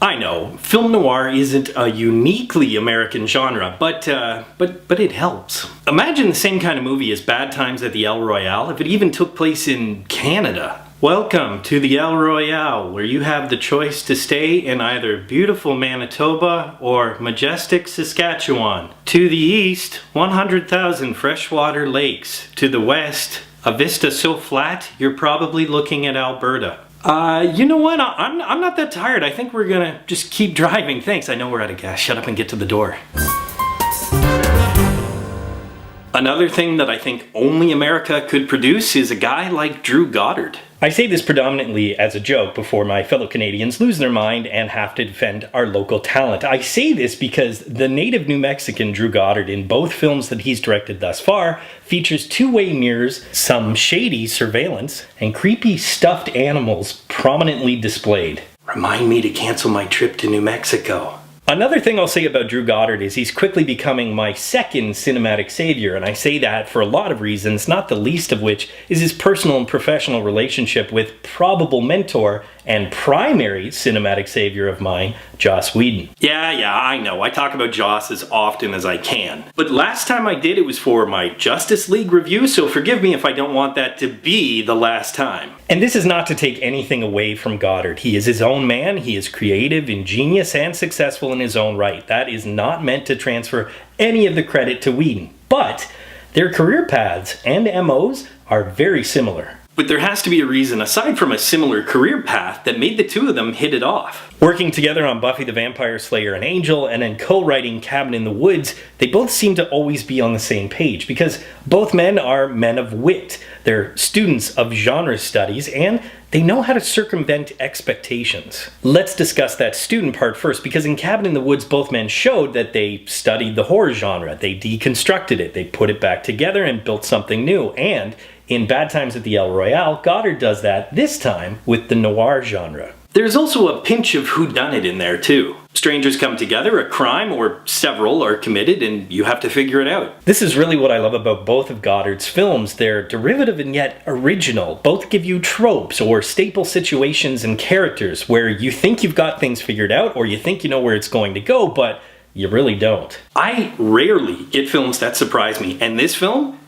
I know, film noir isn't a uniquely American genre, but it helps. Imagine the same kind of movie as Bad Times at the El Royale if it even took place in Canada. Welcome to the El Royale, where you have the choice to stay in either beautiful Manitoba or majestic Saskatchewan. To the east, 100,000 freshwater lakes. To the west, a vista so flat you're probably looking at Alberta. You know what? I'm not that tired. I think we're gonna just keep driving. Thanks, I know we're out of gas. Shut up and get to the door. Another thing that I think only America could produce is a guy like Drew Goddard. I say this predominantly as a joke before my fellow Canadians lose their mind and have to defend our local talent. I say this because the native New Mexican Drew Goddard in both films that he's directed thus far features two-way mirrors, some shady surveillance, and creepy stuffed animals prominently displayed. Remind me to cancel my trip to New Mexico. Another thing I'll say about Drew Goddard is he's quickly becoming my second cinematic savior, and I say that for a lot of reasons, not the least of which is his personal and professional relationship with probable mentor and primary cinematic savior of mine, Joss Whedon. Yeah, I know, I talk about Joss as often as I can. But last time I did, it was for my Justice League review, so forgive me if I don't want that to be the last time. And this is not to take anything away from Goddard. He is his own man, he is creative, ingenious, and successful in his own right. That is not meant to transfer any of the credit to Whedon. But their career paths and MOs are very similar. But there has to be a reason, aside from a similar career path, that made the two of them hit it off. Working together on Buffy the Vampire Slayer and Angel, and then co-writing Cabin in the Woods, they both seem to always be on the same page, because both men are men of wit. They're students of genre studies, and they know how to circumvent expectations. Let's discuss that student part first, because in Cabin in the Woods, both men showed that they studied the horror genre. They deconstructed it, they put it back together and built something new. And in Bad Times at the El Royale, Goddard does that, this time with the noir genre. There's also a pinch of whodunit in there too. Strangers come together, a crime or several are committed, and you have to figure it out. This is really what I love about both of Goddard's films. They're derivative and yet original. Both give you tropes or staple situations and characters where you think you've got things figured out or you think you know where it's going to go, but you really don't. I rarely get films that surprise me, and this film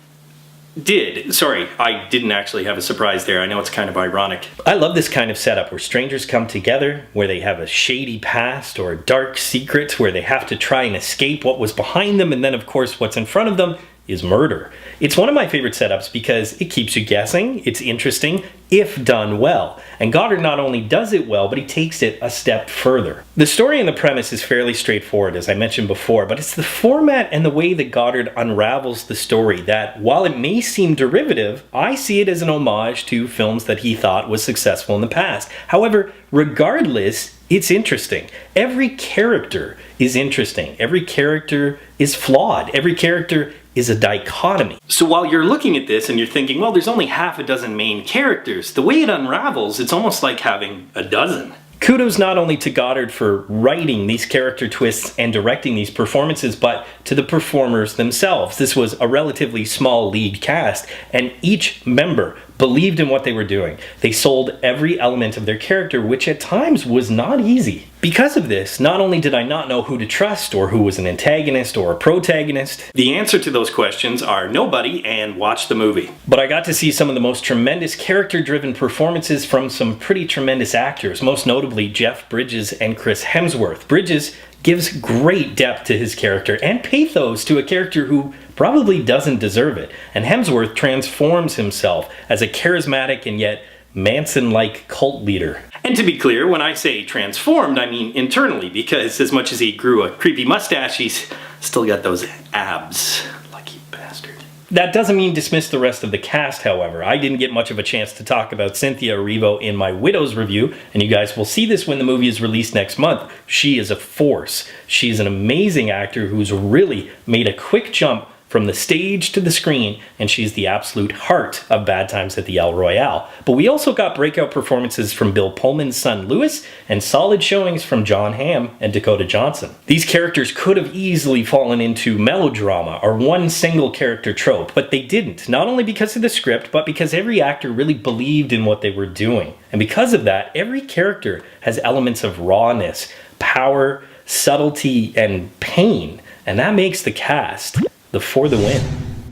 did. Sorry, I didn't actually have a surprise there. I know it's kind of ironic. I love this kind of setup where strangers come together, where they have a shady past or a dark secret, where they have to try and escape what was behind them, and then of course what's in front of them is murder. It's one of my favorite setups because it keeps you guessing, it's interesting, if done well. And Goddard not only does it well, but he takes it a step further. The story and the premise is fairly straightforward, as I mentioned before, but it's the format and the way that Goddard unravels the story that, while it may seem derivative, I see it as an homage to films that he thought was successful in the past. However, regardless, it's interesting. Every character is interesting. Every character is flawed. Every character is a dichotomy. So while you're looking at this and you're thinking, well, there's only half a dozen main characters, the way it unravels, it's almost like having a dozen. Kudos not only to Goddard for writing these character twists and directing these performances, but to the performers themselves. This was a relatively small lead cast, and each member believed in what they were doing. They sold every element of their character, which at times was not easy. Because of this, not only did I not know who to trust or who was an antagonist or a protagonist, the answer to those questions are nobody and watch the movie. But I got to see some of the most tremendous character-driven performances from some pretty tremendous actors, most notably Jeff Bridges and Chris Hemsworth. Bridges gives great depth to his character and pathos to a character who probably doesn't deserve it. And Hemsworth transforms himself as a charismatic and yet Manson-like cult leader. And to be clear, when I say transformed, I mean internally, because as much as he grew a creepy mustache, he's still got those abs. Lucky bastard. That doesn't mean dismiss the rest of the cast, however. I didn't get much of a chance to talk about Cynthia Erivo in my Widows review, and you guys will see this when the movie is released next month. She is a force. She's an amazing actor who's really made a quick jump from the stage to the screen, and she's the absolute heart of Bad Times at the El Royale. But we also got breakout performances from Bill Pullman's son Louis, and solid showings from John Hamm and Dakota Johnson. These characters could have easily fallen into melodrama or one single character trope, but they didn't, not only because of the script, but because every actor really believed in what they were doing. And because of that, every character has elements of rawness, power, subtlety, and pain, and that makes the cast the For the Win.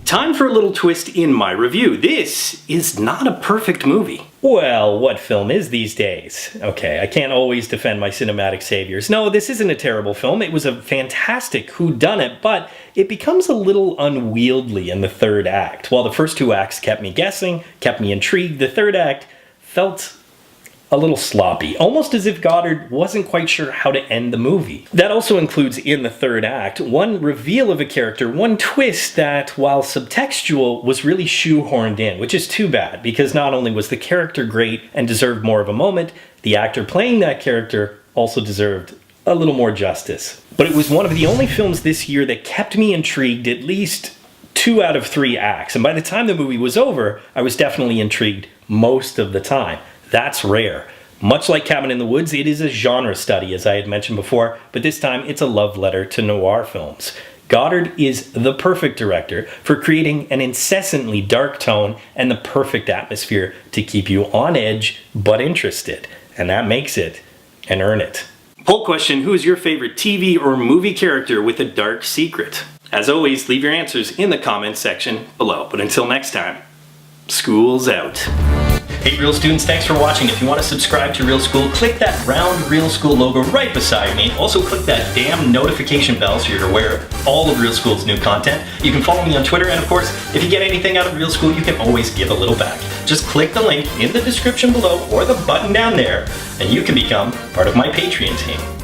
Time for a little twist in my review. This is not a perfect movie. Well, what film is these days? Okay, I can't always defend my cinematic saviors. No, this isn't a terrible film. It was a fantastic whodunit, but it becomes a little unwieldy in the third act. While the first two acts kept me guessing, kept me intrigued, the third act felt a little sloppy, almost as if Goddard wasn't quite sure how to end the movie. That also includes, in the third act, one reveal of a character, one twist that, while subtextual, was really shoehorned in, which is too bad, because not only was the character great and deserved more of a moment, the actor playing that character also deserved a little more justice. But it was one of the only films this year that kept me intrigued at least 2 out of 3 acts, and by the time the movie was over, I was definitely intrigued most of the time. That's rare. Much like Cabin in the Woods, it is a genre study, as I had mentioned before, but this time it's a love letter to noir films. Goddard is the perfect director for creating an incessantly dark tone and the perfect atmosphere to keep you on edge but interested, and that makes it and earn it. Poll question: who is your favorite TV or movie character with a dark secret? As always, leave your answers in the comments section below, but until next time, school's out. Hey Real students, thanks for watching. If you want to subscribe to Real School, click that round Real School logo right beside me. Also click that damn notification bell so you're aware of all of Real School's new content. You can follow me on Twitter, and of course, if you get anything out of Real School, you can always give a little back. Just click the link in the description below or the button down there, and you can become part of my Patreon team.